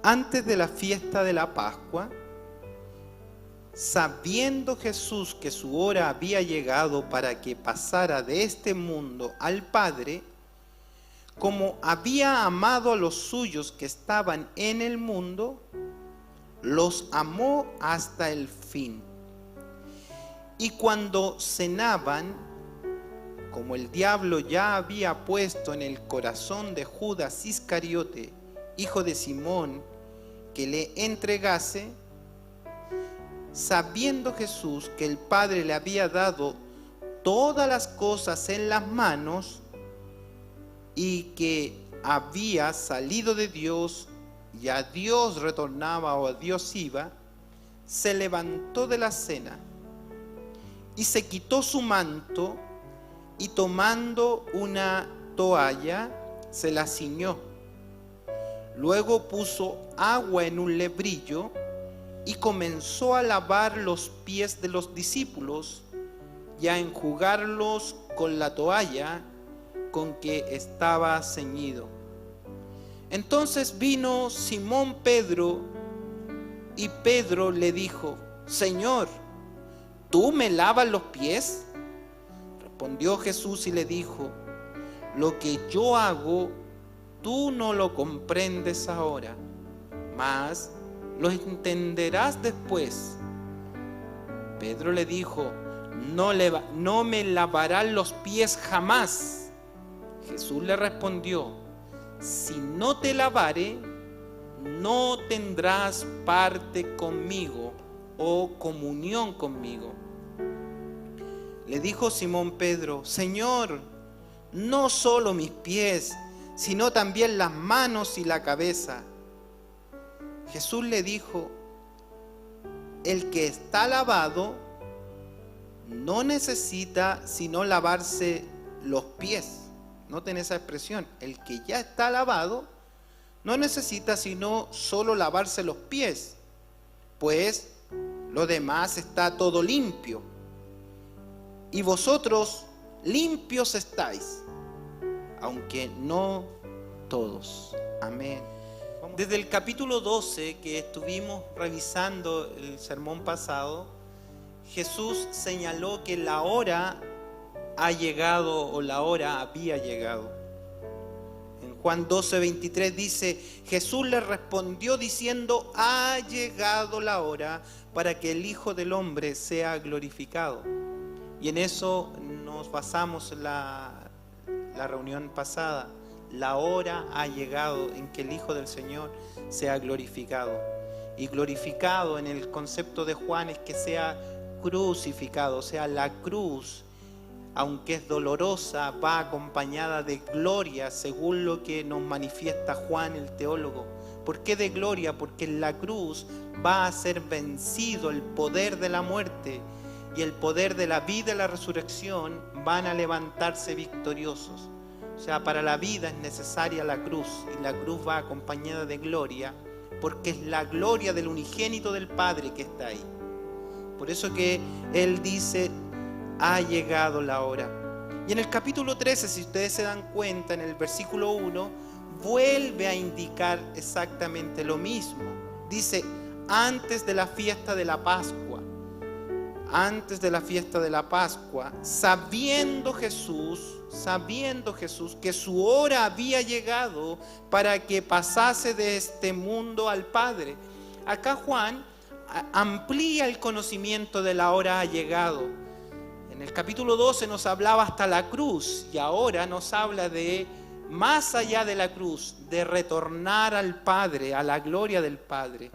Antes de la fiesta de la Pascua, sabiendo Jesús que su hora había llegado para que pasara de este mundo al Padre, como había amado a los suyos que estaban en el mundo, los amó hasta el fin. Y cuando cenaban, como el diablo ya había puesto en el corazón de Judas Iscariote, hijo de Simón, que le entregase, sabiendo Jesús que el Padre le había dado todas las cosas en las manos y que había salido de Dios y a Dios retornaba o a Dios iba, se levantó de la cena y se quitó su manto y tomando una toalla se la ciñó. Luego puso agua en un lebrillo y comenzó a lavar los pies de los discípulos y a enjugarlos con la toalla con que estaba ceñido. Entonces vino Simón Pedro y Pedro le dijo: Señor, ¿tú me lavas los pies? Respondió Jesús y le dijo: lo que yo hago, tú no lo comprendes ahora, mas lo entenderás después. Pedro le dijo: no me lavarás los pies jamás. Jesús le respondió: si no te lavare, no tendrás parte conmigo o comunión conmigo. Le dijo Simón Pedro: Señor, no solo mis pies, sino también las manos y la cabeza. Jesús le dijo: el que está lavado no necesita sino lavarse los pies. Noten esa expresión: el que ya está lavado no necesita sino solo lavarse los pies, pues lo demás está todo limpio. Y vosotros limpios estáis, aunque no todos. Amén. Desde el capítulo 12 que estuvimos revisando el sermón pasado, Jesús señaló que la hora ha llegado o la hora había llegado. En Juan 12:23 dice: Jesús le respondió diciendo: ha llegado la hora para que el Hijo del Hombre sea glorificado. Y en eso nos basamos la reunión pasada. La hora ha llegado en que el Hijo del Señor sea glorificado. Y glorificado en el concepto de Juan es que sea crucificado, o sea, la cruz, aunque es dolorosa, va acompañada de gloria, según lo que nos manifiesta Juan el teólogo. ¿Por qué de gloria? Porque en la cruz va a ser vencido el poder de la muerte y el poder de la vida y la resurrección van a levantarse victoriosos. O sea, para la vida es necesaria la cruz, y la cruz va acompañada de gloria, porque es la gloria del unigénito del Padre que está ahí. Por eso que Él dice: ha llegado la hora. Y en el capítulo 13, si ustedes se dan cuenta, en el versículo 1, vuelve a indicar exactamente lo mismo. Dice: antes de la fiesta de la Pascua, antes de la fiesta de la Pascua, sabiendo Jesús que su hora había llegado para que pasase de este mundo al Padre. Acá Juan amplía el conocimiento de la hora ha llegado. En el capítulo 12 nos hablaba hasta la cruz, y ahora nos habla de más allá de la cruz, de retornar al Padre, a la gloria del Padre,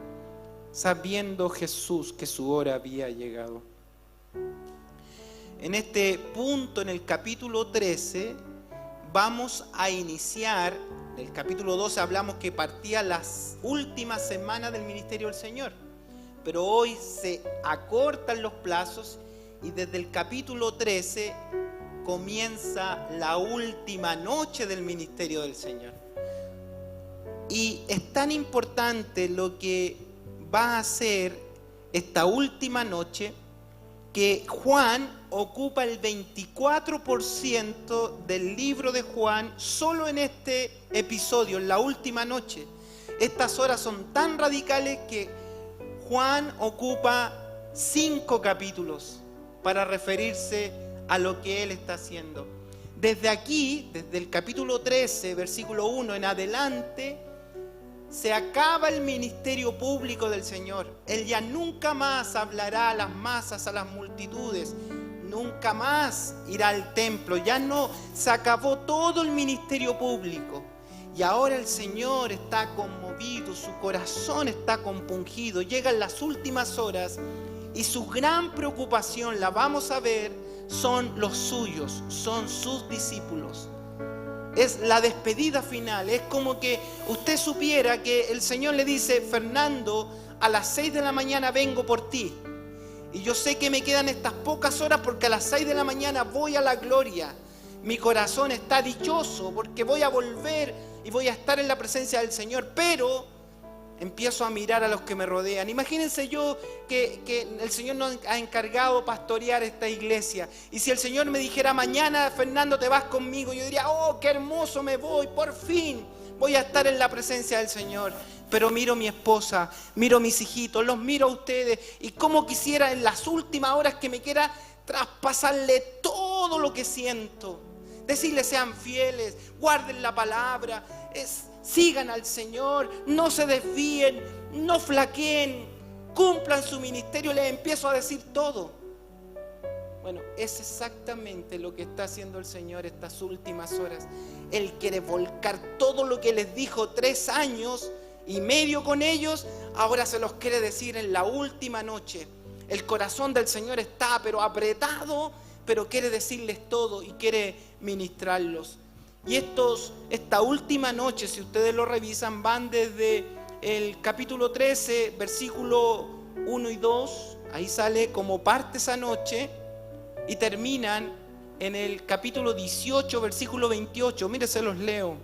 sabiendo Jesús que su hora había llegado. En este punto, en el capítulo 13, vamos a iniciar. Del capítulo 12 hablamos que partía las últimas semanas del ministerio del Señor, pero hoy se acortan los plazos y desde el capítulo 13 comienza la última noche del ministerio del Señor. Y es tan importante lo que va a ser esta última noche que Juan ocupa el 24% del libro de Juan solo en este episodio, en la última noche. Estas horas son tan radicales que Juan ocupa 5 capítulos para referirse a lo que él está haciendo. Desde aquí, desde el capítulo 13, versículo 1 en adelante, se acaba el ministerio público del Señor. Él ya nunca más hablará a las masas, a las multitudes. Nunca más irá al templo. Ya no, se acabó todo el ministerio público. Y ahora el Señor está conmovido, su corazón está compungido. Llegan las últimas horas y su gran preocupación, la vamos a ver, son los suyos, son sus discípulos. Es la despedida final. Es como que usted supiera que el Señor le dice: Fernando, a las 6 de la mañana vengo por ti. Y yo sé que me quedan estas pocas horas porque a las 6 de la mañana voy a la gloria. Mi corazón está dichoso porque voy a volver y voy a estar en la presencia del Señor. Pero empiezo a mirar a los que me rodean. Imagínense yo que el Señor nos ha encargado pastorear esta iglesia. Y si el Señor me dijera: mañana, Fernando, te vas conmigo, yo diría: oh, qué hermoso, me voy, por fin voy a estar en la presencia del Señor. Pero miro a mi esposa, miro a mis hijitos, los miro a ustedes, y como quisiera en las últimas horas que me quiera traspasarle todo lo que siento. Decirles: sean fieles, guarden la palabra, sigan al Señor, no se desvíen, no flaqueen, cumplan su ministerio. Les empiezo a decir todo. Bueno, es exactamente lo que está haciendo el Señor estas últimas horas. Él quiere volcar todo lo que les dijo 3 años y medio con ellos, ahora se los quiere decir en la última noche. El corazón del Señor está pero apretado, pero quiere decirles todo y quiere ministrarlos. Y esta última noche, si ustedes lo revisan, van desde el capítulo 13, versículo 1 y 2, ahí sale como parte esa noche, y terminan en el capítulo 18, versículo 28. Mire, se los leo.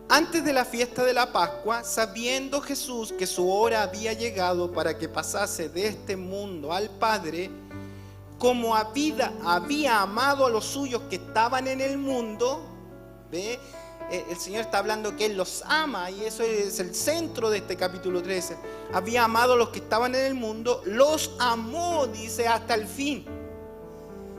Antes de la fiesta de la Pascua, sabiendo Jesús que su hora había llegado para que pasase de este mundo al Padre, como había amado a los suyos que estaban en el mundo, ¿ve? El Señor está hablando que Él los ama, y eso es el centro de este capítulo 13. Había amado a los que estaban en el mundo, los amó, dice, hasta el fin.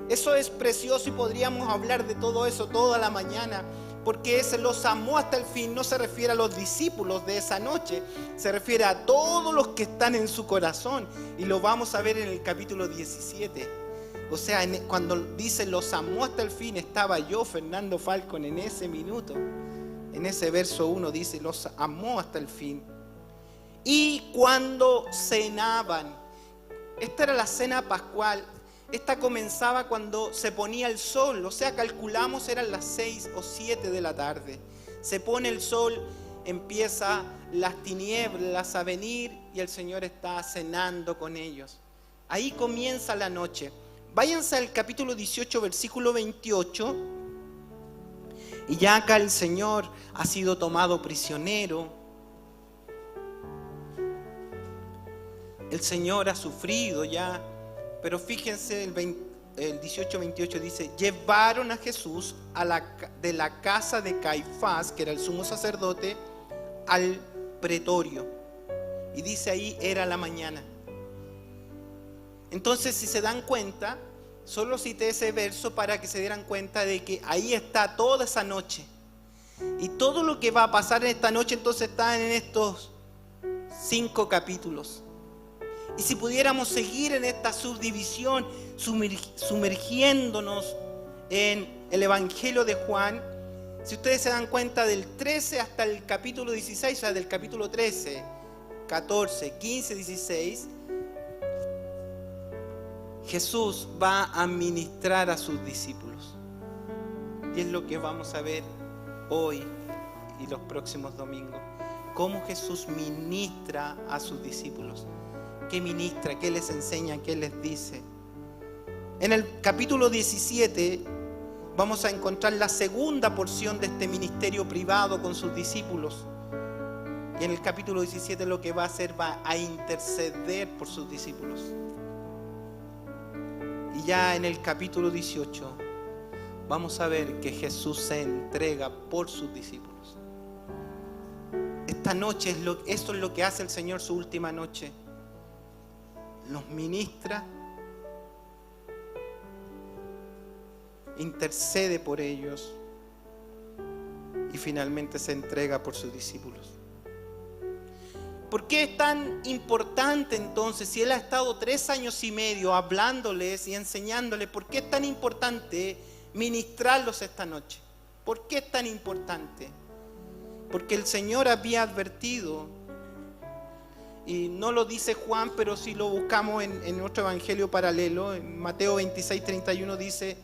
Eso es precioso y podríamos hablar de todo eso toda la mañana, porque ese los amó hasta el fin no se refiere a los discípulos de esa noche, se refiere a todos los que están en su corazón, y lo vamos a ver en el capítulo 17. O sea, cuando dice los amó hasta el fin, estaba yo, Fernando Falcon, en ese minuto. En ese verso 1 dice: los amó hasta el fin. Y cuando cenaban, esta era la cena pascual. Esta comenzaba cuando se ponía el sol, o sea, calculamos eran las 6 o 7 de la tarde. Se pone el sol, empieza las tinieblas a venir y el Señor está cenando con ellos. Ahí comienza la noche. Váyanse al capítulo 18, versículo 28. Y ya acá el Señor ha sido tomado prisionero. El Señor ha sufrido ya. Pero fíjense, el 18-28 dice: llevaron a Jesús de la casa de Caifás, que era el sumo sacerdote, al pretorio. Y dice ahí, era la mañana. Entonces, si se dan cuenta, solo cité ese verso para que se dieran cuenta de que ahí está toda esa noche. Y todo lo que va a pasar en esta noche entonces está en estos 5 capítulos. Y si pudiéramos seguir en esta subdivisión, sumergiéndonos en el Evangelio de Juan, si ustedes se dan cuenta, del 13 hasta el capítulo 16, o sea, del capítulo 13, 14, 15, 16, Jesús va a ministrar a sus discípulos. Y es lo que vamos a ver hoy y los próximos domingos. Cómo Jesús ministra a sus discípulos. ¿Qué ministra? ¿Qué les enseña? ¿Qué les dice? En el capítulo 17 vamos a encontrar la segunda porción de este ministerio privado con sus discípulos. Y en el capítulo 17 lo que va a hacer, va a interceder por sus discípulos. Y ya en el capítulo 18 vamos a ver que Jesús se entrega por sus discípulos. esta noche esto es lo que hace el Señor su última noche. Los ministra, intercede por ellos y finalmente se entrega por sus discípulos. ¿Por qué es tan importante entonces, si Él ha estado 3 años y medio hablándoles y enseñándoles, por qué es tan importante ministrarlos esta noche? ¿Por qué es tan importante? Porque el Señor había advertido, y no lo dice Juan, pero si lo buscamos en otro evangelio paralelo, en Mateo 26:31 dice,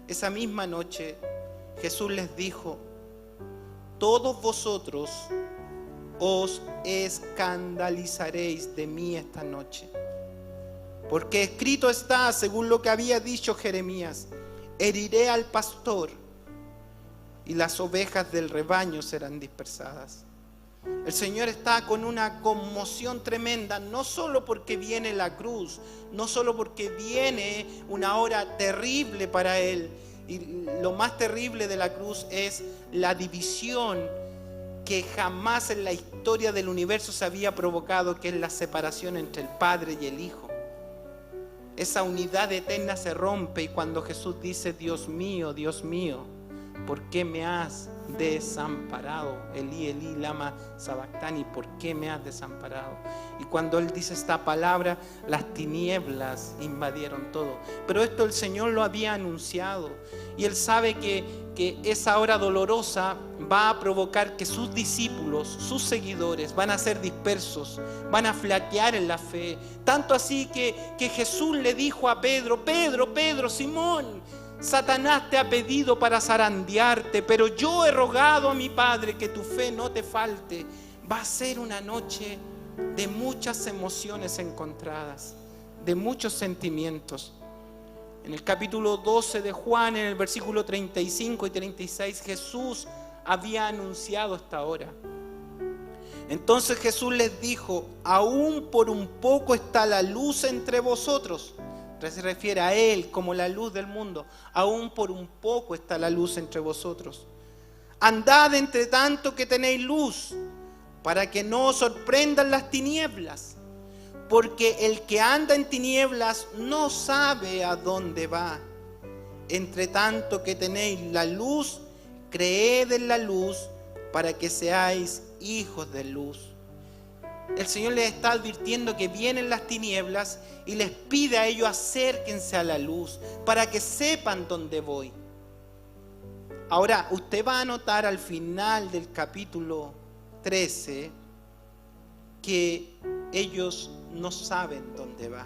esa misma noche Jesús les dijo, todos vosotros os escandalizaréis de mí esta noche, porque escrito está, según lo que había dicho Jeremías, heriré al pastor y las ovejas del rebaño serán dispersadas. El Señor está con una conmoción tremenda, no solo porque viene la cruz, no solo porque viene una hora terrible para Él, y lo más terrible de la cruz es la división que jamás en la historia del universo se había provocado, que es la separación entre el Padre y el Hijo. Esa unidad eterna se rompe y cuando Jesús dice, Dios mío, ¿por qué me has desamparado? Elí, Elí, lama sabactani, ¿por qué me has desamparado? Y cuando Él dice esta palabra, las tinieblas invadieron todo. Pero esto el Señor lo había anunciado y Él sabe que esa hora dolorosa va a provocar que sus discípulos, sus seguidores, van a ser dispersos, van a flaquear en la fe. Tanto así que Jesús le dijo a Pedro, Pedro, Simón, Satanás te ha pedido para zarandearte, pero yo he rogado a mi Padre que tu fe no te falte. Va a ser una noche de muchas emociones encontradas, de muchos sentimientos. En el capítulo 12 de Juan, en el versículo 35 y 36, Jesús había anunciado esta hora. Entonces Jesús les dijo, aún por un poco está la luz entre vosotros. Se refiere a Él como la luz del mundo. Aún por un poco está la luz entre vosotros. Andad entre tanto que tenéis luz, para que no os sorprendan las tinieblas. Porque el que anda en tinieblas no sabe a dónde va. Entre tanto que tenéis la luz, creed en la luz, para que seáis hijos de luz. El Señor les está advirtiendo que vienen las tinieblas y les pide a ellos acérquense a la luz para que sepan dónde voy. Ahora, usted va a notar al final del capítulo 13 que ellos no saben dónde va.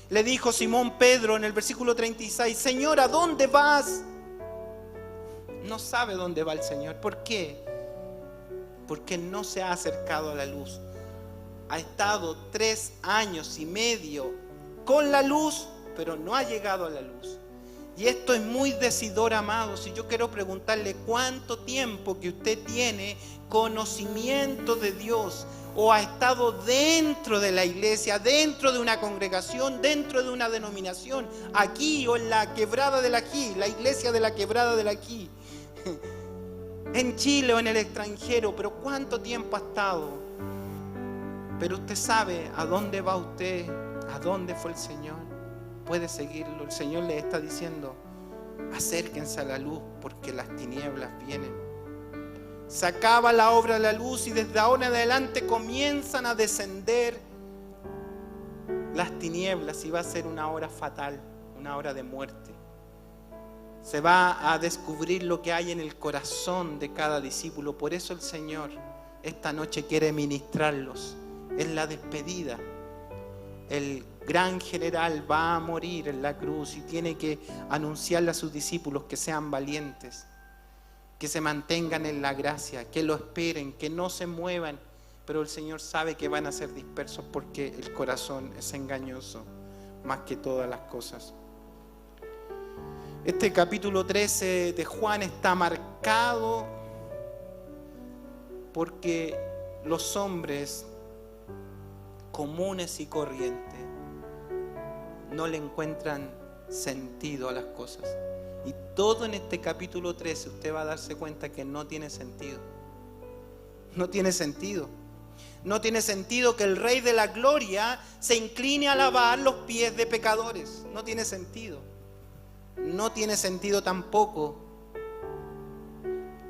Le dijo Simón Pedro en el versículo 36, Señor, ¿a dónde vas? No sabe dónde va el Señor. ¿Por qué? Porque no se ha acercado a la luz. Ha estado 3 años y medio con la luz, pero no ha llegado a la luz. Y esto es muy decidor, amados. Y yo quiero preguntarle cuánto tiempo que usted tiene conocimiento de Dios, o ha estado dentro de la iglesia, dentro de una congregación, dentro de una denominación, aquí o en la Quebrada del Ají, la iglesia de la Quebrada del Ají, en Chile o en el extranjero, pero cuánto tiempo ha estado. Pero usted sabe a dónde va usted, a dónde fue el Señor. Puede seguirlo. El Señor le está diciendo, acérquense a la luz porque las tinieblas vienen. Se acaba la obra de la luz y desde ahora en adelante comienzan a descender las tinieblas y va a ser una hora fatal, una hora de muerte. Se va a descubrir lo que hay en el corazón de cada discípulo. Por eso el Señor esta noche quiere ministrarlos. Es la despedida. El gran general va a morir en la cruz y tiene que anunciarle a sus discípulos que sean valientes, que se mantengan en la gracia, que lo esperen, que no se muevan. Pero el Señor sabe que van a ser dispersos porque el corazón es engañoso más que todas las cosas. Este capítulo 13 de Juan está marcado porque los hombres comunes y corrientes no le encuentran sentido a las cosas. Y todo en este capítulo 13 usted va a darse cuenta que no tiene sentido. No tiene sentido. No tiene sentido que el Rey de la Gloria se incline a lavar los pies de pecadores. No tiene sentido. No tiene sentido tampoco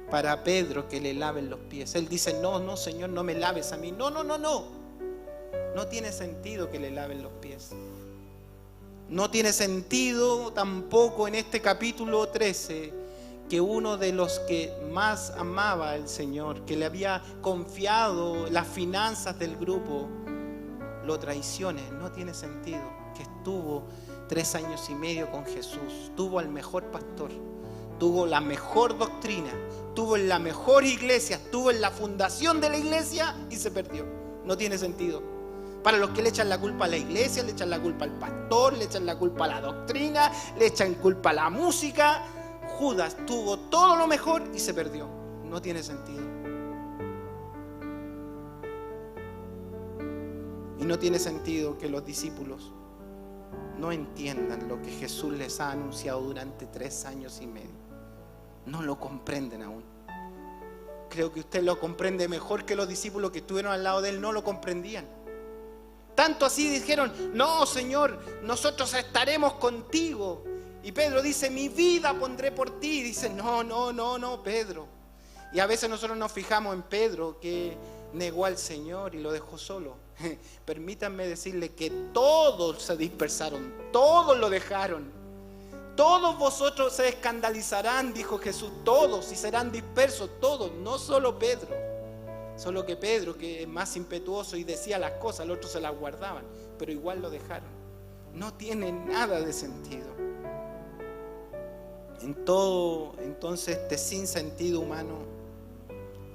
para Pedro que le laven los pies. Él dice, no, Señor, no me laves a mí. No. No tiene sentido que le laven los pies. No tiene sentido tampoco en este capítulo 13 que uno de los que más amaba al Señor, que le había confiado las finanzas del grupo, lo traicione. No tiene sentido. Que estuvo 3 años y medio con Jesús, tuvo al mejor pastor, tuvo la mejor doctrina, estuvo en la mejor iglesia, estuvo en la fundación de la iglesia y se perdió. No tiene sentido. Para los que le echan la culpa a la iglesia, le echan la culpa al pastor, le echan la culpa a la doctrina, le echan culpa a la música, Judas tuvo todo lo mejor y se perdió. No tiene sentido. Y no tiene sentido que los discípulos no entiendan lo que Jesús les ha anunciado durante 3 años y medio. No lo comprenden aún. Creo que usted lo comprende mejor que los discípulos que estuvieron al lado de él no lo comprendían. Tanto así dijeron, no, Señor, nosotros estaremos contigo. Y Pedro dice, mi vida pondré por ti. Y dice, no, Pedro. Y a veces nosotros nos fijamos en Pedro, que negó al Señor y lo dejó solo. Permítanme decirle que todos se dispersaron, todos lo dejaron. Todos vosotros se escandalizarán, dijo Jesús, todos, y serán dispersos todos, no solo Pedro. Solo que Pedro, que es más impetuoso y decía las cosas, los otros se las guardaban, pero igual lo dejaron. No tiene nada de sentido. En todo, entonces, este sinsentido humano,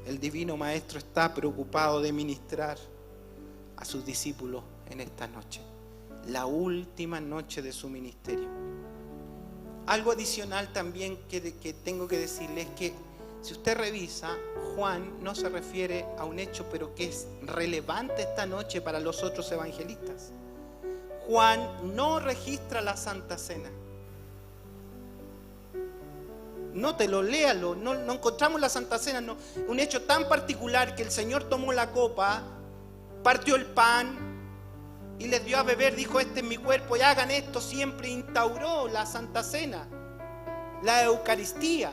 el Divino Maestro está preocupado de ministrar a sus discípulos en esta noche, la última noche de su ministerio. Algo adicional también que tengo que decirles es que si usted revisa, Juan no se refiere a un hecho, pero que es relevante esta noche para los otros evangelistas. Juan no registra la Santa Cena. Nótelo, léalo, no encontramos la Santa Cena, no. Un hecho tan particular que el Señor tomó la copa, partió el pan y les dio a beber, dijo, este es mi cuerpo y hagan esto siempre. Instauró la Santa Cena, la Eucaristía.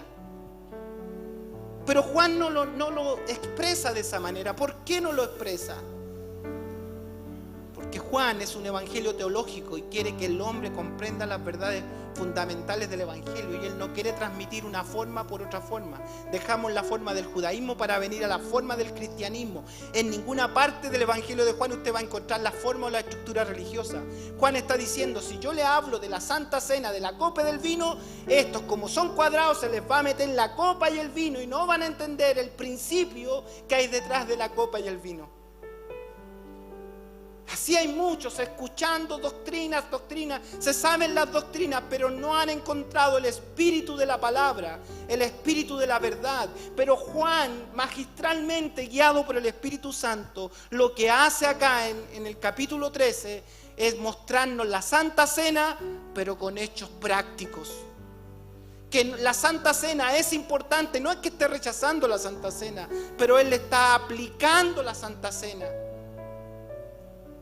Pero Juan no lo expresa de esa manera. ¿Por qué no lo expresa? Porque Juan es un evangelio teológico y quiere que el hombre comprenda las verdades fundamentales del evangelio, y él no quiere transmitir una forma por otra forma. Dejamos la forma del judaísmo para venir a la forma del cristianismo. En ninguna parte del evangelio de Juan usted va a encontrar la forma o la estructura religiosa. Juan está diciendo, si yo le hablo de la Santa Cena, de la copa y del vino, estos como son cuadrados se les va a meter la copa y el vino y no van a entender el principio que hay detrás de la copa y el vino. Así hay muchos escuchando doctrinas, se saben las doctrinas, pero no han encontrado el espíritu de la palabra, el espíritu de la verdad. Pero Juan, magistralmente guiado por el Espíritu Santo, lo que hace acá en el capítulo 13 es mostrarnos la Santa Cena, pero con hechos prácticos. Que la Santa Cena es importante, no es que esté rechazando la Santa Cena, pero él está aplicando la Santa Cena.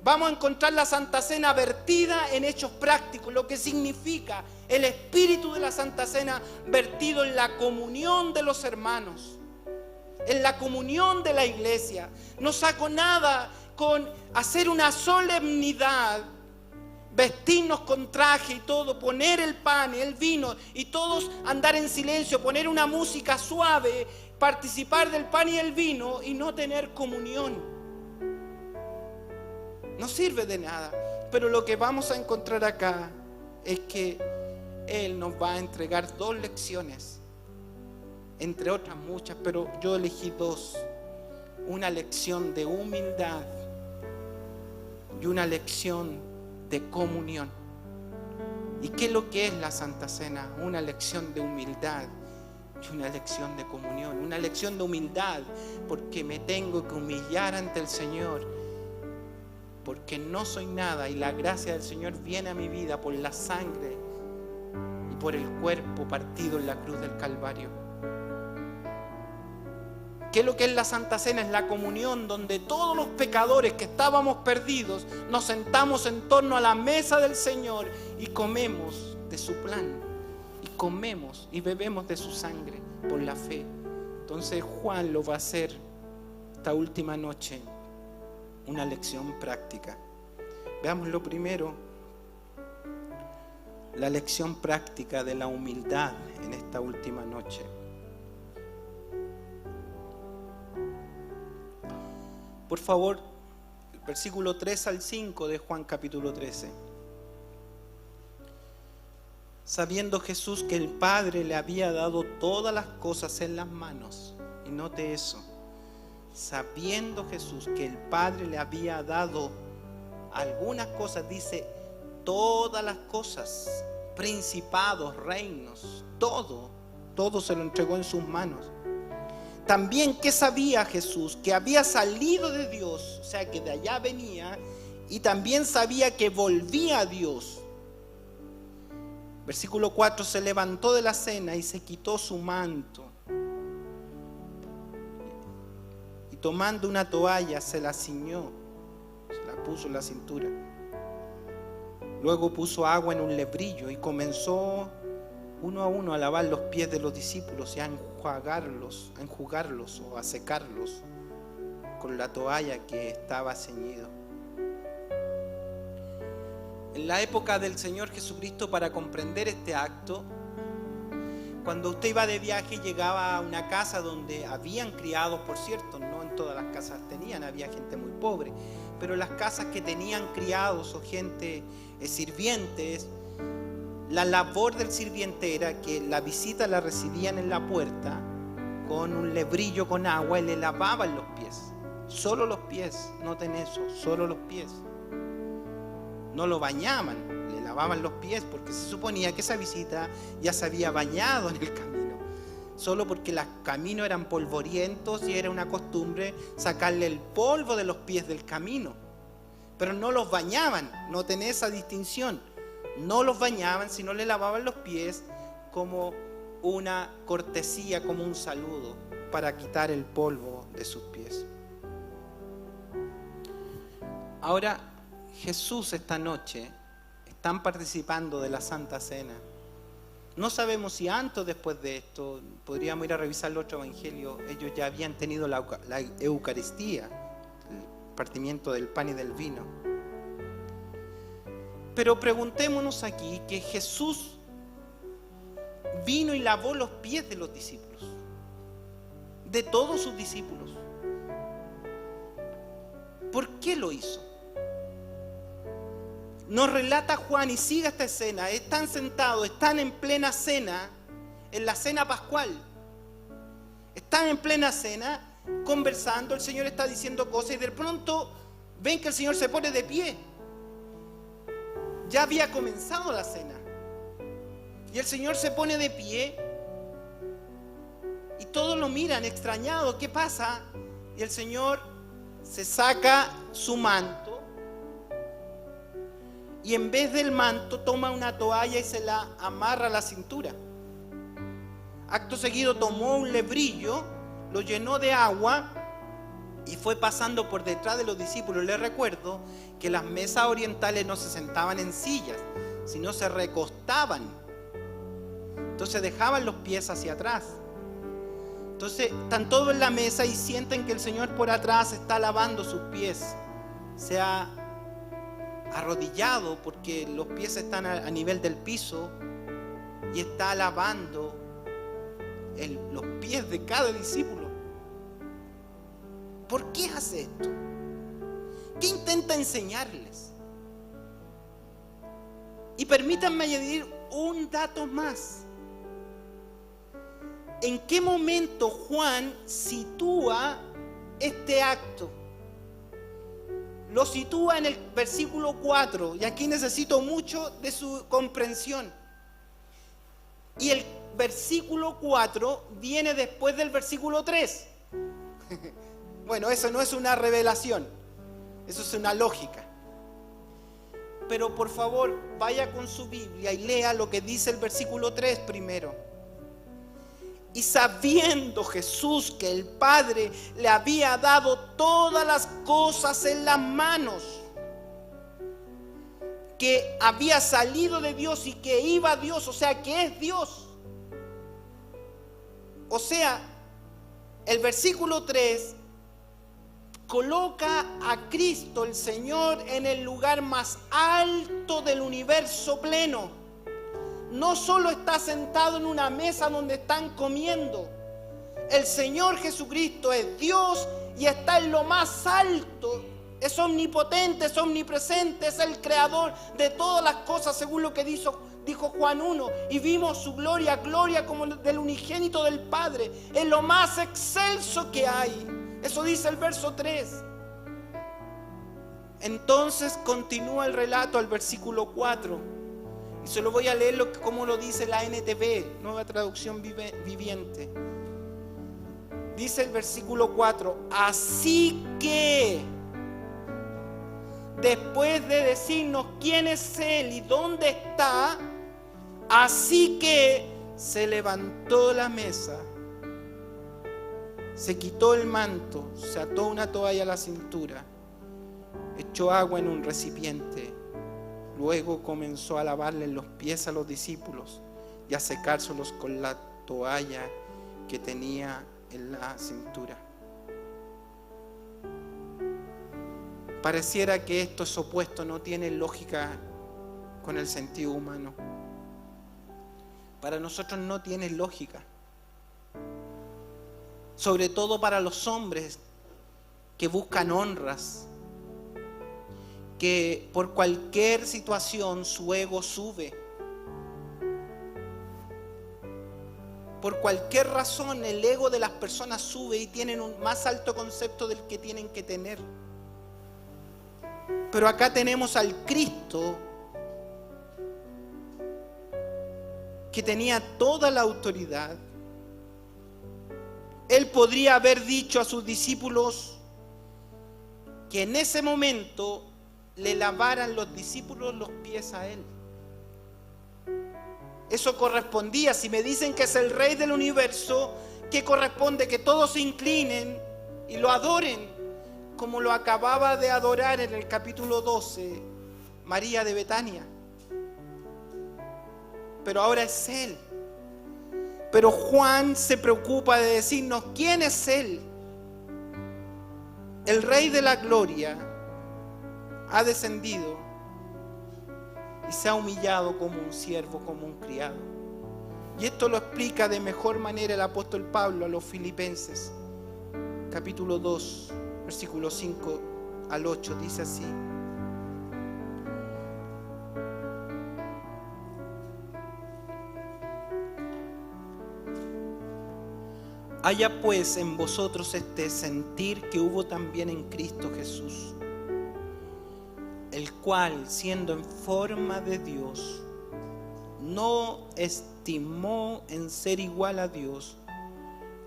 Vamos a encontrar la Santa Cena vertida en hechos prácticos, lo que significa el espíritu de la Santa Cena vertido en la comunión de los hermanos, en la comunión de la iglesia. No saco nada con hacer una solemnidad, vestirnos con traje y todo, poner el pan y el vino y todos andar en silencio, poner una música suave, participar del pan y el vino y no tener comunión. No sirve de nada. Pero lo que vamos a encontrar acá es que Él nos va a entregar 2 lecciones, entre otras muchas, pero yo elegí 2. Una lección de humildad y una lección de comunión. ¿Y qué es lo que es la Santa Cena? Una lección de humildad y una lección de comunión. Una lección de humildad porque me tengo que humillar ante el Señor, porque no soy nada y la gracia del Señor viene a mi vida por la sangre y por el cuerpo partido en la cruz del Calvario. ¿Qué es lo que es la Santa Cena? Es la comunión donde todos los pecadores que estábamos perdidos nos sentamos en torno a la mesa del Señor y comemos de su plan, y comemos y bebemos de su sangre por la fe. Entonces Juan lo va a hacer esta última noche, una lección práctica. Veamos lo primero, la lección práctica de la humildad en esta última noche. Por favor, versículo 3 al 5 de Juan capítulo 13. Sabiendo Jesús que el Padre le había dado todas las cosas en las manos, y note eso, sabiendo Jesús que el Padre le había dado algunas cosas, dice todas las cosas, principados, reinos, todo se lo entregó en sus manos. También, ¿qué sabía Jesús? Que había salido de Dios, o sea que de allá venía, y también sabía que volvía a Dios. Versículo 4, se levantó de la cena y se quitó su manto. Y tomando una toalla se la ciñó, se la puso en la cintura. Luego puso agua en un lebrillo y comenzó uno a uno a lavar los pies de los discípulos y a enjugarlos o a secarlos con la toalla que estaba ceñido. En la época del Señor Jesucristo, para comprender este acto, cuando usted iba de viaje llegaba a una casa donde habían criados, por cierto, no en todas las casas tenían, había gente muy pobre, pero las casas que tenían criados o gente sirvientes, la labor del sirviente era que la visita la recibían en la puerta con un lebrillo con agua y le lavaban los pies. Solo los pies, noten eso, solo los pies. No lo bañaban, le lavaban los pies porque se suponía que esa visita ya se había bañado en el camino. Solo porque los caminos eran polvorientos y era una costumbre sacarle el polvo de los pies del camino. Pero no los bañaban, noten esa distinción. No los bañaban, sino le lavaban los pies como una cortesía, como un saludo, para quitar el polvo de sus pies. Ahora, Jesús esta noche están participando de la Santa Cena. No sabemos si antes o después de esto, podríamos ir a revisar el otro evangelio, ellos ya habían tenido la Eucaristía, el partimiento del pan y del vino. Pero preguntémonos aquí que Jesús vino y lavó los pies de los discípulos, de todos sus discípulos. ¿Por qué lo hizo? Nos relata Juan y sigue esta escena. Están sentados, están en plena cena, en la cena pascual. Están en plena cena, conversando, el Señor está diciendo cosas y de pronto ven que el Señor se pone de pie. Ya había comenzado la cena y el Señor se pone de pie y todos lo miran extrañados. ¿Qué pasa? Y el Señor se saca su manto y en vez del manto toma una toalla y se la amarra a la cintura. Acto seguido tomó un lebrillo, lo llenó de agua y fue pasando por detrás de los discípulos. Les recuerdo que las mesas orientales no se sentaban en sillas, sino se recostaban. Entonces dejaban los pies hacia atrás. Entonces están todos en la mesa y sienten que el Señor por atrás está lavando sus pies. Se ha arrodillado porque los pies están a nivel del piso y está lavando los pies de cada discípulo. ¿Por qué hace esto? ¿Qué intenta enseñarles? Y permítanme añadir un dato más. ¿En qué momento Juan sitúa este acto? Lo sitúa en el versículo 4, y aquí necesito mucho de su comprensión. Y el versículo 4 viene después del versículo 3. Bueno, eso no es una revelación, eso es una lógica. Pero por favor, vaya con su Biblia y lea lo que dice el versículo 3 primero. Y sabiendo Jesús que el Padre le había dado todas las cosas en las manos, que había salido de Dios y que iba a Dios, o sea, que es Dios. O sea, el versículo 3 coloca a Cristo, el Señor, en el lugar más alto del universo pleno. No solo está sentado en una mesa donde están comiendo. El Señor Jesucristo es Dios y está en lo más alto. Es omnipotente, es omnipresente, es el creador de todas las cosas, según lo que dijo Juan 1. Y vimos su gloria, gloria como del unigénito del Padre. Es lo más excelso que hay. Eso dice el verso 3. Entonces continúa el relato al versículo 4. Y se lo voy a leer como lo dice la NTV, Nueva Traducción Viviente. Dice el versículo 4. Así que, después de decirnos quién es Él y dónde está, así que se levantó la mesa, se quitó el manto, se ató una toalla a la cintura, echó agua en un recipiente, luego comenzó a lavarle los pies a los discípulos y a secárselos con la toalla que tenía en la cintura. Pareciera que esto es opuesto, no tiene lógica con el sentido humano. Para nosotros no tiene lógica. Sobre todo para los hombres que buscan honras, que por cualquier situación su ego sube. Por cualquier razón el ego de las personas sube y tienen un más alto concepto del que tienen que tener. Pero acá tenemos al Cristo que tenía toda la autoridad. Él podría haber dicho a sus discípulos que en ese momento le lavaran los discípulos los pies a Él. Eso correspondía. Si me dicen que es el Rey del universo, ¿qué corresponde? Que todos se inclinen y lo adoren, como lo acababa de adorar en el capítulo 12 María de Betania. Pero ahora es Él. Pero Juan se preocupa de decirnos quién es Él. El Rey de la Gloria ha descendido y se ha humillado como un siervo, como un criado. Y esto lo explica de mejor manera el apóstol Pablo a los Filipenses, capítulo 2, versículos 5 al 8, dice así: haya pues en vosotros este sentir que hubo también en Cristo Jesús, el cual, siendo en forma de Dios, no estimó en ser igual a Dios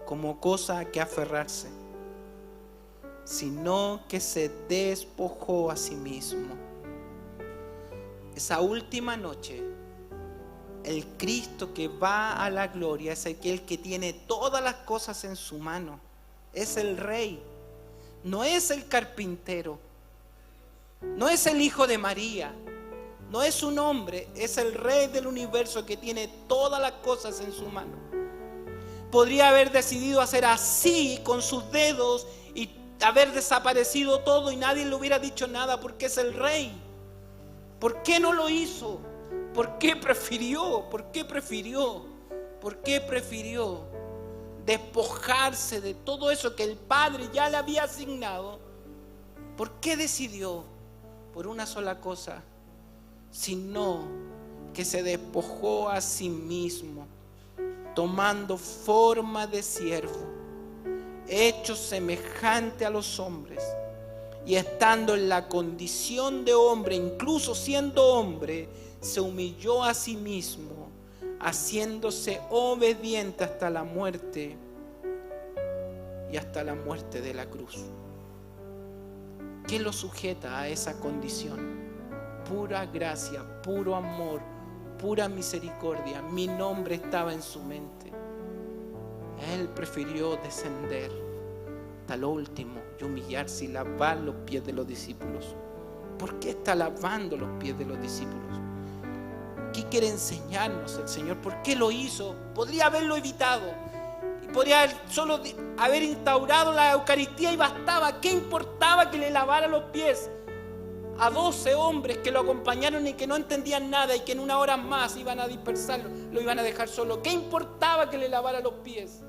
como cosa a que aferrarse, sino que se despojó a sí mismo. Esa última noche, el Cristo que va a la gloria es aquel que tiene todas las cosas en su mano. Es el Rey, no es el carpintero, no es el hijo de María, no es un hombre, es el Rey del universo que tiene todas las cosas en su mano. Podría haber decidido hacer así con sus dedos y haber desaparecido todo y nadie le hubiera dicho nada, porque es el Rey. ¿Por qué no lo hizo? ¿Por qué prefirió? ¿Por qué prefirió? ¿Por qué prefirió despojarse de todo eso que el Padre ya le había asignado? ¿Por qué decidió? Por una sola cosa, sino que se despojó a sí mismo, tomando forma de siervo, hecho semejante a los hombres, y estando en la condición de hombre, incluso siendo hombre, se humilló a sí mismo, haciéndose obediente hasta la muerte y hasta la muerte de la cruz. ¿Qué lo sujeta a esa condición? Pura gracia, puro amor, pura misericordia. Mi nombre estaba en su mente. Él prefirió descender hasta lo último y humillarse y lavar los pies de los discípulos. ¿Por qué está lavando los pies de los discípulos? ¿Qué quiere enseñarnos el Señor? ¿Por qué lo hizo? Podría haberlo evitado. Podría solo haber instaurado la Eucaristía y bastaba. ¿Qué importaba que le lavara los pies a 12 hombres que lo acompañaron y que no entendían nada y que en una hora más iban a dispersarlo, lo iban a dejar solo? ¿Qué importaba que le lavara los pies?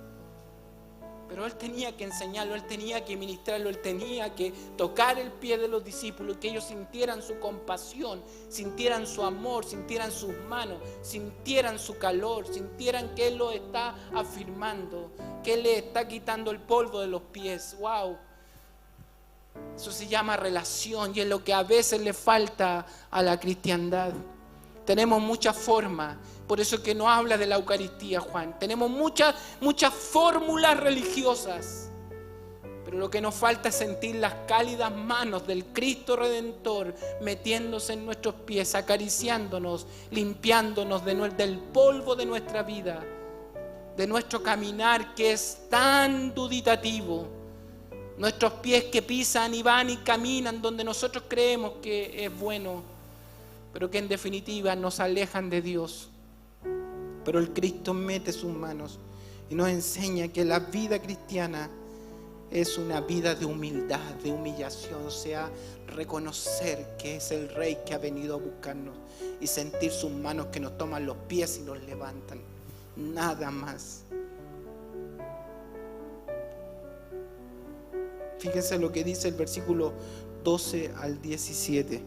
Pero Él tenía que enseñarlo, Él tenía que ministrarlo, Él tenía que tocar el pie de los discípulos y que ellos sintieran su compasión, sintieran su amor, sintieran sus manos, sintieran su calor, sintieran que Él lo está afirmando, que Él le está quitando el polvo de los pies. ¡Wow! Eso se llama relación y es lo que a veces le falta a la cristiandad. Tenemos muchas formas, por eso es que no habla de la Eucaristía, Juan. Tenemos muchas fórmulas religiosas, pero lo que nos falta es sentir las cálidas manos del Cristo Redentor metiéndose en nuestros pies, acariciándonos, limpiándonos del polvo de nuestra vida, de nuestro caminar que es tan duditativo. Nuestros pies que pisan y van y caminan donde nosotros creemos que es bueno, pero que en definitiva nos alejan de Dios. Pero el Cristo mete sus manos y nos enseña que la vida cristiana es una vida de humildad, de humillación, o sea, reconocer que es el Rey que ha venido a buscarnos y sentir sus manos que nos toman los pies y nos levantan. Nada más. Fíjense lo que dice el versículo 12 al 17.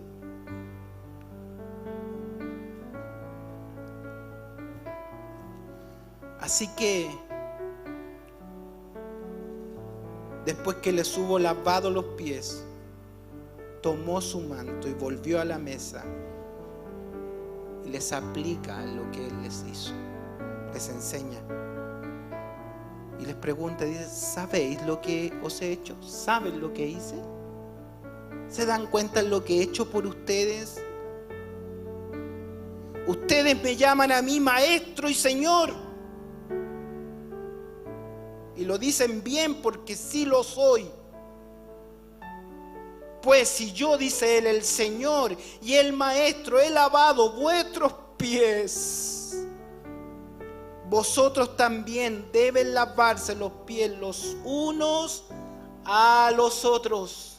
Así que, después que les hubo lavado los pies, tomó su manto y volvió a la mesa y les aplica lo que Él les hizo, les enseña. Y les pregunta, dice, ¿sabéis lo que os he hecho? ¿Saben lo que hice? ¿Se dan cuenta de lo que he hecho por ustedes? Ustedes me llaman a mí Maestro y Señor. Y lo dicen bien porque sí lo soy. Pues si yo, dice Él, el Señor y el Maestro, he lavado vuestros pies, vosotros también deben lavarse los pies los unos a los otros.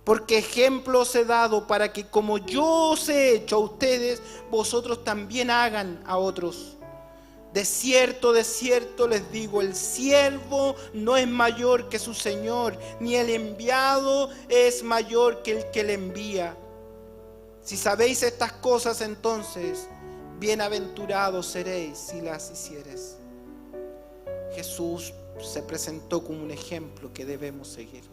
Porque ejemplo os he dado para que como yo os he hecho a ustedes, vosotros también hagan a otros. De cierto les digo, el siervo no es mayor que su Señor, ni el enviado es mayor que el que le envía. Si sabéis estas cosas, entonces bienaventurados seréis si las hiciereis. Jesús se presentó como un ejemplo que debemos seguir.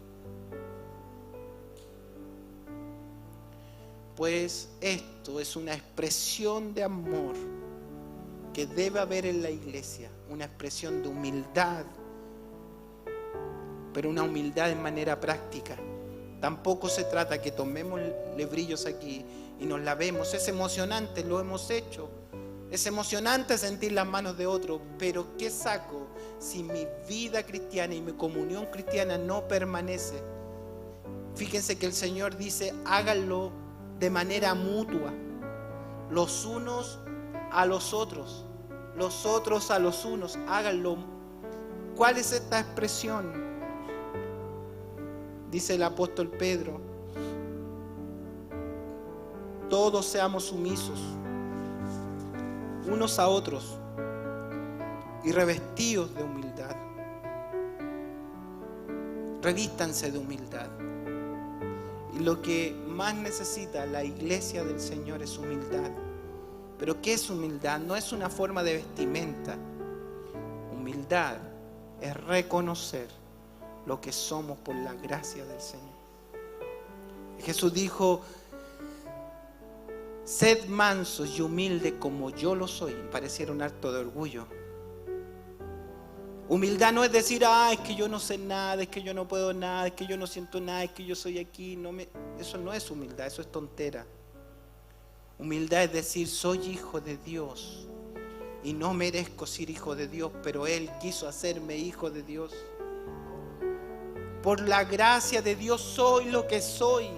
Pues esto es una expresión de amor que debe haber en la iglesia, una expresión de humildad, pero una humildad de manera práctica. Tampoco se trata que tomemos lebrillos aquí y nos lavemos. Es emocionante, lo hemos hecho. Es emocionante sentir las manos de otro, pero ¿qué saco si mi vida cristiana y mi comunión cristiana no permanece? Fíjense que el Señor dice, háganlo de manera mutua, los unos a los otros a los unos, háganlo. ¿Cuál es esta expresión? Dice el apóstol Pedro, todos seamos sumisos unos a otros y revestidos de humildad. Revístanse de humildad. Y lo que más necesita la iglesia del Señor es humildad. ¿Pero qué es humildad? No es una forma de vestimenta. Humildad es reconocer lo que somos por la gracia del Señor. Jesús dijo, sed mansos y humildes como yo lo soy. Pareciera un acto de orgullo. Humildad no es decir, es que yo no sé nada, es que yo no puedo nada, es que yo no siento nada, es que yo soy aquí. Eso no es humildad, eso es tontera. Humildad es decir, soy hijo de Dios, y no merezco ser hijo de Dios, pero Él quiso hacerme hijo de Dios. Por la gracia de Dios soy lo que soy.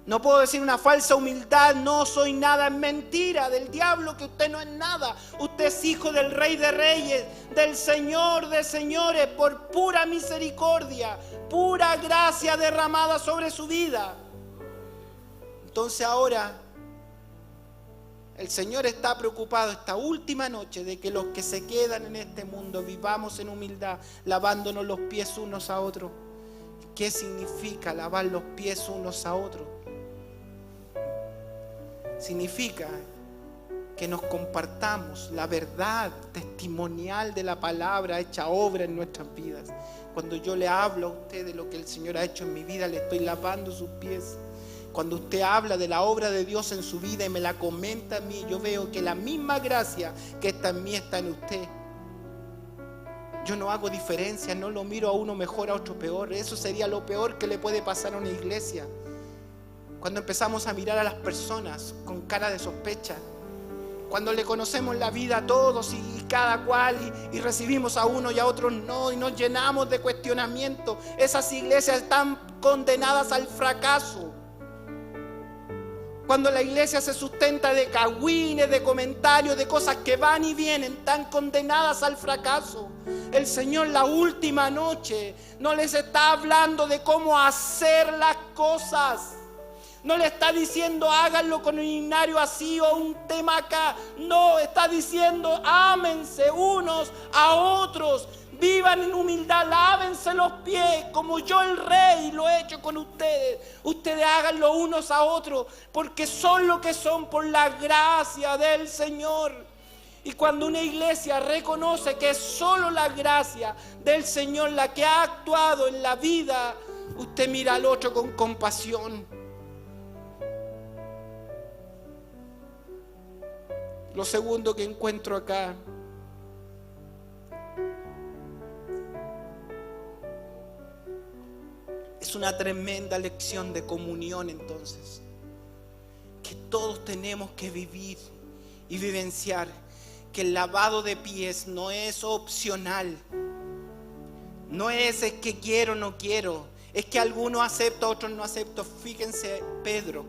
No puedo decir una falsa humildad, no soy nada, es mentira del diablo que usted no es nada. Usted es hijo del Rey de Reyes, del Señor de Señores, por pura misericordia, pura gracia derramada sobre su vida. Entonces ahora el Señor está preocupado esta última noche de que los que se quedan en este mundo vivamos en humildad, lavándonos los pies unos a otros. ¿Qué significa lavar los pies unos a otros? Significa que nos compartamos la verdad testimonial de la palabra hecha obra en nuestras vidas. Cuando yo le hablo a usted de lo que el Señor ha hecho en mi vida, le estoy lavando sus pies. Cuando usted habla de la obra de Dios en su vida y me la comenta a mí, yo veo que la misma gracia que está en mí está en usted. Yo no hago diferencia, no lo miro a uno mejor, a otro peor. Eso sería lo peor que le puede pasar a una iglesia. Cuando empezamos a mirar a las personas con cara de sospecha. Cuando le conocemos la vida a todos y cada cual y recibimos a uno y a otros no, y nos llenamos de cuestionamiento. Esas iglesias están condenadas al fracaso. Cuando la iglesia se sustenta de cagüines, de comentarios, de cosas que van y vienen, están condenadas al fracaso. El Señor la última noche no les está hablando de cómo hacer las cosas. No le está diciendo háganlo con un himnario así o un tema acá. No, está diciendo ámense unos a otros. Vivan en humildad, lávense los pies como yo el Rey lo he hecho con ustedes. Ustedes háganlo unos a otros porque son lo que son por la gracia del Señor. Y cuando una iglesia reconoce que es solo la gracia del Señor la que ha actuado en la vida, usted mira al otro con compasión. Lo segundo que encuentro acá es una tremenda lección de comunión, entonces, que todos tenemos que vivir y vivenciar, que el lavado de pies no es opcional, no es que quiero o no quiero, es que algunos acepto, otros no acepto. Fíjense Pedro,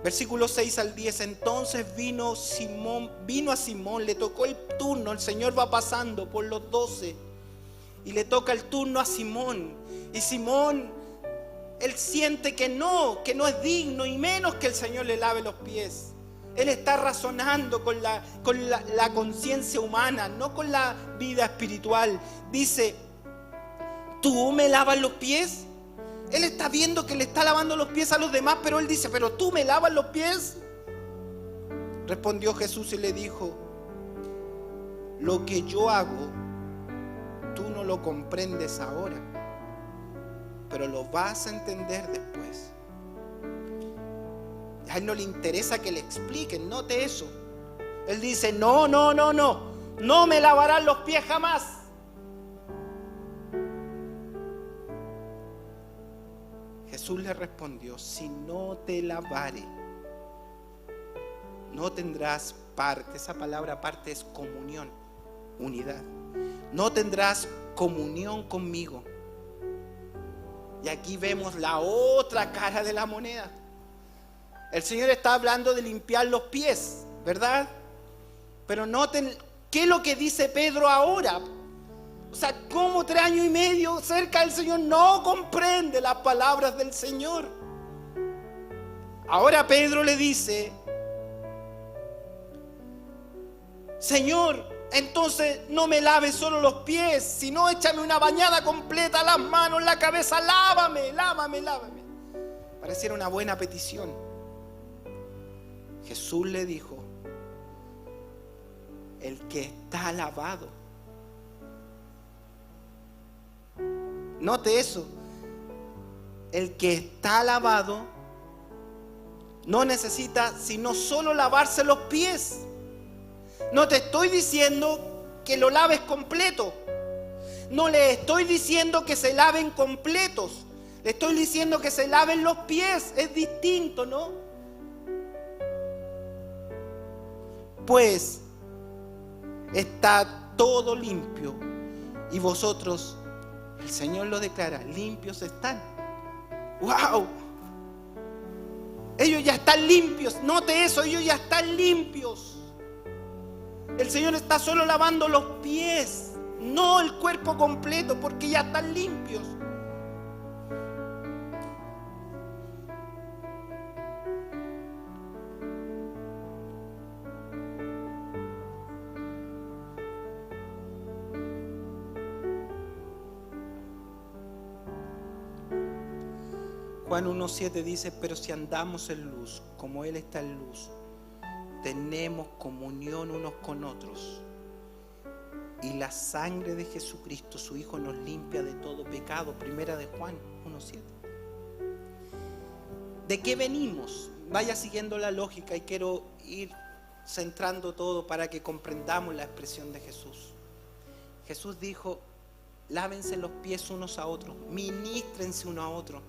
versículos 6 al 10, entonces vino a Simón, le tocó el turno, el Señor va pasando por los 12 y le toca el turno a Simón. Y Simón, él siente que no es digno y menos que el Señor le lave los pies. Él está razonando con la conciencia humana, no con la vida espiritual. Dice, ¿tú me lavas los pies? Él está viendo que le está lavando los pies a los demás, pero él dice, ¿pero tú me lavas los pies? Respondió Jesús y le dijo, lo que yo hago, tú no lo comprendes ahora, pero lo vas a entender después. A él no le interesa que le expliquen, note eso. Él dice, no me lavarán los pies jamás. Jesús le respondió, si no te lavare, no tendrás parte. Esa palabra parte es comunión, unidad. No tendrás comunión conmigo. Y aquí vemos la otra cara de la moneda. El Señor está hablando de limpiar los pies, ¿verdad? Pero noten, ¿qué es lo que dice Pedro ahora? O sea, ¿cómo 3 años y medio cerca del Señor no comprende las palabras del Señor? Ahora Pedro le dice, Señor, entonces no me laves solo los pies, sino échame una bañada completa, las manos, la cabeza, lávame. Pareciera una buena petición. Jesús le dijo, el que está lavado. Note eso. El que está lavado no necesita sino solo lavarse los pies. No te estoy diciendo que lo laves completo. No le estoy diciendo que se laven completos. Le estoy diciendo que se laven los pies. Es distinto, ¿no? Pues está todo limpio. Y vosotros, el Señor lo declara, limpios están. ¡Wow! Ellos ya están limpios. Note eso, ellos ya están limpios. El Señor está solo lavando los pies, no el cuerpo completo, porque ya están limpios. Juan 1:7 dice, pero si andamos en luz, como Él está en luz, tenemos comunión unos con otros. Y la sangre de Jesucristo, su Hijo, nos limpia de todo pecado. Primera de Juan 1:7. ¿De qué venimos? Vaya siguiendo la lógica y quiero ir centrando todo para que comprendamos la expresión de Jesús. Jesús dijo, lávense los pies unos a otros, ministrense uno a otro.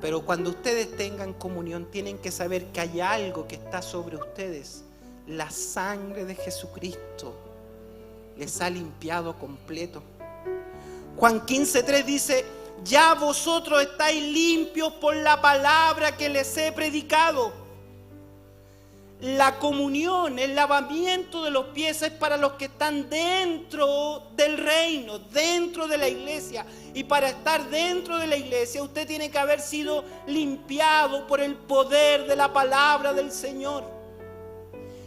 Pero cuando ustedes tengan comunión, tienen que saber que hay algo que está sobre ustedes. La sangre de Jesucristo les ha limpiado completo. Juan 15:3 dice, ya vosotros estáis limpios por la palabra que les he predicado. La comunión, el lavamiento de los pies es para los que están dentro del reino, dentro de la iglesia. Y para estar dentro de la iglesia, usted tiene que haber sido limpiado por el poder de la palabra del Señor,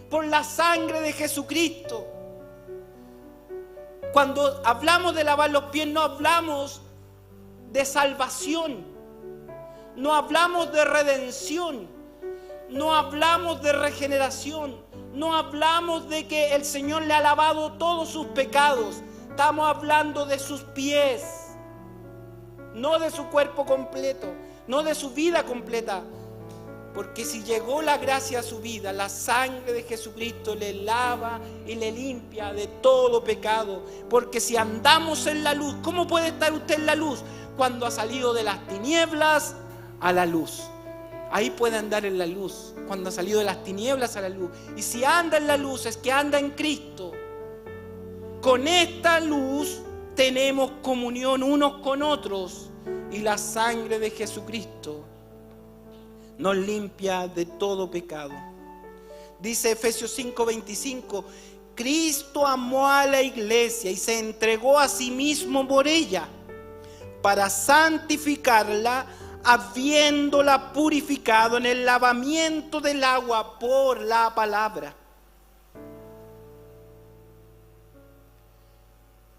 por la sangre de Jesucristo. Cuando hablamos de lavar los pies, no hablamos de salvación, no hablamos de redención, no hablamos de regeneración, no hablamos de que el Señor le ha lavado todos sus pecados. Estamos hablando de sus pies, no de su cuerpo completo, no de su vida completa. Porque si llegó la gracia a su vida, la sangre de Jesucristo le lava y le limpia de todo pecado. Porque si andamos en la luz, ¿cómo puede estar usted en la luz? Cuando ha salido de las tinieblas a la luz. Ahí puede andar en la luz, cuando ha salido de las tinieblas a la luz. Y si anda en la luz, es que anda en Cristo. Con esta luz tenemos comunión unos con otros. Y la sangre de Jesucristo nos limpia de todo pecado. Dice Efesios 5:25, Cristo amó a la iglesia y se entregó a sí mismo por ella, para santificarla, habiéndola purificado en el lavamiento del agua por la palabra.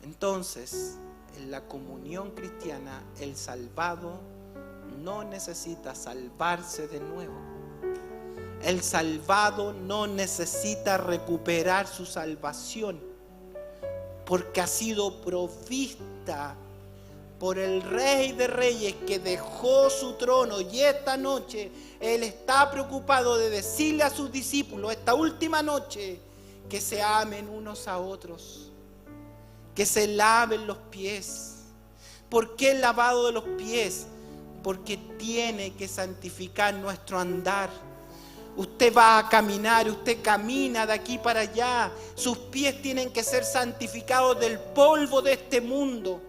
Entonces, en la comunión cristiana, el salvado no necesita salvarse de nuevo. El salvado no necesita recuperar su salvación, porque ha sido provista por el Rey de Reyes, que dejó su trono, y esta noche Él está preocupado de decirle a sus discípulos, esta última noche, que se amen unos a otros, que se laven los pies. ¿Por qué el lavado de los pies? Porque tiene que santificar nuestro andar. Usted va a caminar, usted camina de aquí para allá, sus pies tienen que ser santificados del polvo de este mundo.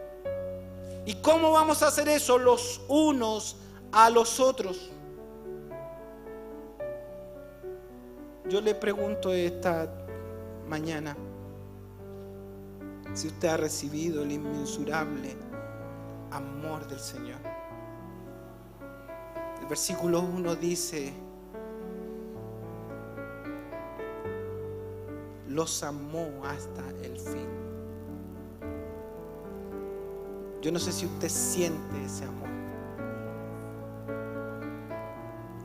¿Y cómo vamos a hacer eso? Los unos a los otros. Yo le pregunto esta mañana si usted ha recibido el inmensurable amor del Señor. El versículo 1 dice, los amó hasta el fin. Yo no sé si usted siente ese amor.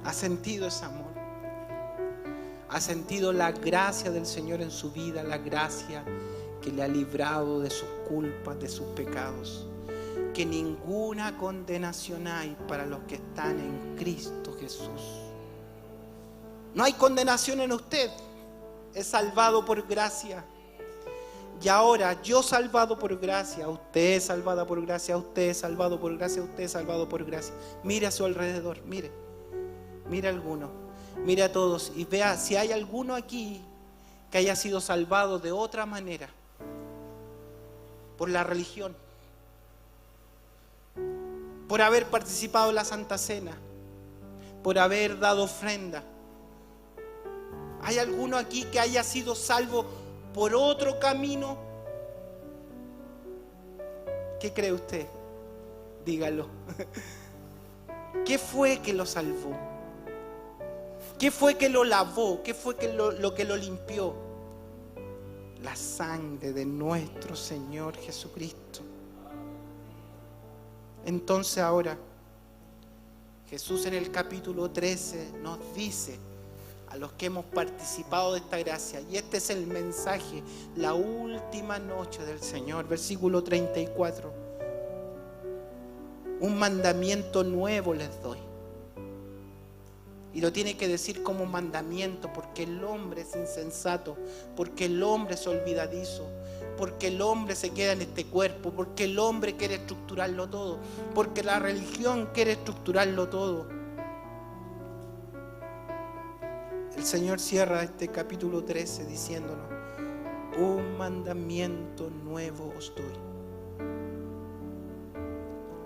¿Ha sentido ese amor? ¿Ha sentido la gracia del Señor en su vida? La gracia que le ha librado de sus culpas, de sus pecados. Que ninguna condenación hay para los que están en Cristo Jesús. No hay condenación en usted. Es salvado por gracia. Y ahora, yo salvado por gracia, usted es salvada por gracia, usted es salvado por gracia, usted es salvado por gracia. Mire a su alrededor, mire alguno. mire a todos y vea si hay alguno aquí que haya sido salvado de otra manera, por la religión, por haber participado en la Santa Cena, por haber dado ofrenda. ¿Hay alguno aquí que haya sido salvo por otro camino? ¿Qué cree usted? Dígalo. ¿Qué fue que lo salvó? ¿Qué fue que lo lavó? ¿Qué fue que lo que lo limpió? La sangre de nuestro Señor Jesucristo. Entonces ahora, Jesús en el capítulo 13 nos dice a los que hemos participado de esta gracia, y este es el mensaje, la última noche del Señor, versículo 34. Un mandamiento nuevo les doy. Y lo tiene que decir como mandamiento, porque el hombre es insensato, porque el hombre es olvidadizo, porque el hombre se queda en este cuerpo, porque el hombre quiere estructurarlo todo, porque la religión quiere estructurarlo todo. El Señor cierra este capítulo 13 diciéndonos: un mandamiento nuevo os doy.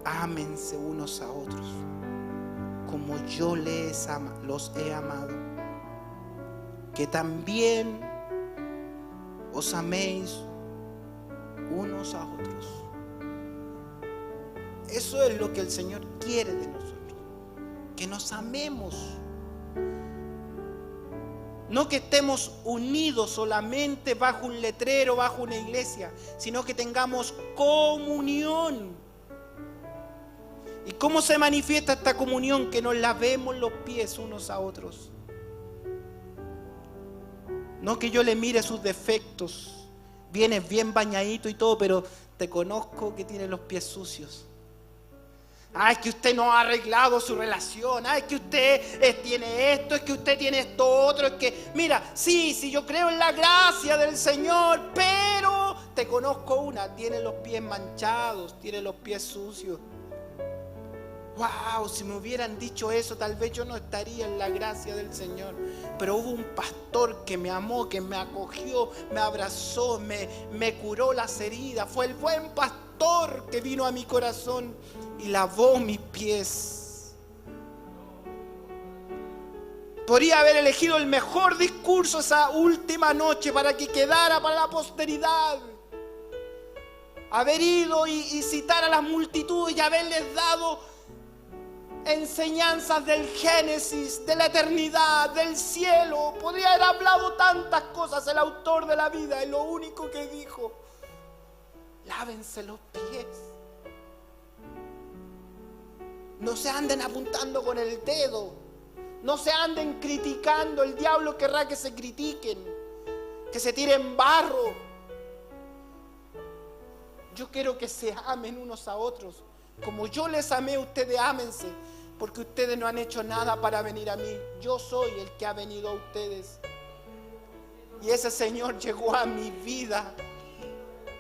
Ámense unos a otros como yo los he amado, que también os améis unos a otros. Eso es lo que el Señor quiere de nosotros, que nos amemos. No que estemos unidos solamente bajo un letrero, bajo una iglesia, sino que tengamos comunión. ¿Y cómo se manifiesta esta comunión? Que nos lavemos los pies unos a otros. No que yo le mire sus defectos. Vienes bien bañadito y todo, pero te conozco que tienes los pies sucios. Es que usted no ha arreglado su relación. Es que usted tiene esto, es que usted tiene esto otro. Es que, mira, sí, yo creo en la gracia del Señor, pero te conozco tiene los pies manchados, tiene los pies sucios. Wow, si me hubieran dicho eso, tal vez yo no estaría en la gracia del Señor. Pero hubo un pastor que me amó, que me acogió, me abrazó, me curó las heridas. Fue el buen pastor que vino a mi corazón y lavó mis pies. Podría haber elegido el mejor discurso esa última noche para que quedara para la posteridad. Haber ido y citar a las multitudes y haberles dado enseñanzas del Génesis, de la eternidad, del cielo. Podría haber hablado tantas cosas el autor de la vida, y lo único que dijo: lávense los pies. No se anden apuntando con el dedo, no se anden criticando. El diablo querrá que se critiquen, que se tiren barro. Yo quiero que se amen unos a otros. Como yo les amé, ustedes ámense, porque ustedes no han hecho nada para venir a mí. Yo soy el que ha venido a ustedes. Y ese Señor llegó a mi vida.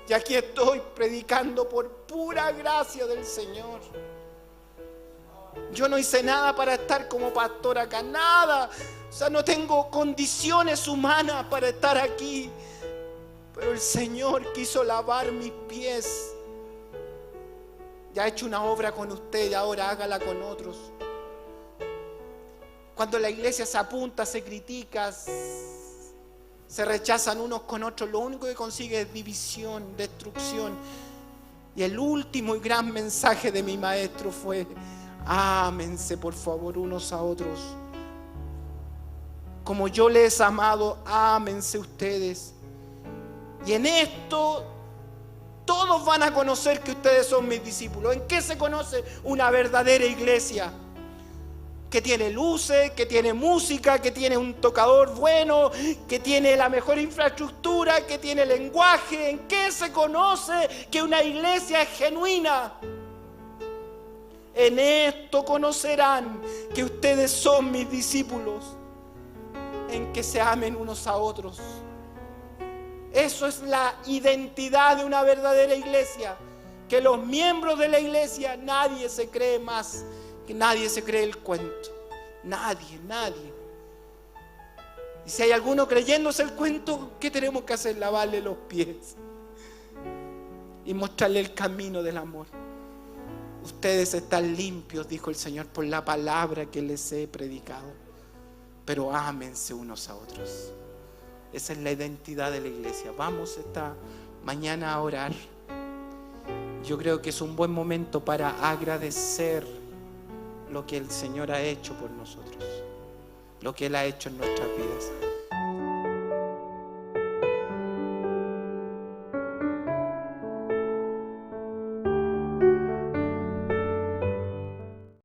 Y aquí estoy predicando por pura gracia del Señor. Yo no hice nada para estar como pastor acá, nada. O sea, no tengo condiciones humanas para estar aquí. Pero el Señor quiso lavar mis pies. Ya ha hecho una obra con usted y ahora hágala con otros. Cuando la iglesia se apunta, se critica, se rechazan unos con otros, lo único que consigue es división, destrucción. Y el último y gran mensaje de mi maestro fue: ámense por favor unos a otros. Como yo les he amado, ámense ustedes. Y en esto todos van a conocer que ustedes son mis discípulos. ¿En qué se conoce una verdadera iglesia? Que tiene luces, que tiene música, que tiene un tocador bueno, que tiene la mejor infraestructura, que tiene lenguaje. ¿En qué se conoce que una iglesia es genuina? En esto conocerán que ustedes son mis discípulos, en que se amen unos a otros. Eso es la identidad de una verdadera iglesia. Que los miembros de la iglesia, nadie se cree más, que nadie se cree el cuento. Nadie. Y si hay alguno creyéndose el cuento, ¿qué tenemos que hacer? Lavarle los pies y mostrarle el camino del amor. Ustedes están limpios, dijo el Señor, por la palabra que les he predicado. Pero ámense unos a otros. Esa es la identidad de la iglesia. Vamos esta mañana a orar. Yo creo que es un buen momento para agradecer lo que el Señor ha hecho por nosotros, lo que Él ha hecho en nuestras vidas.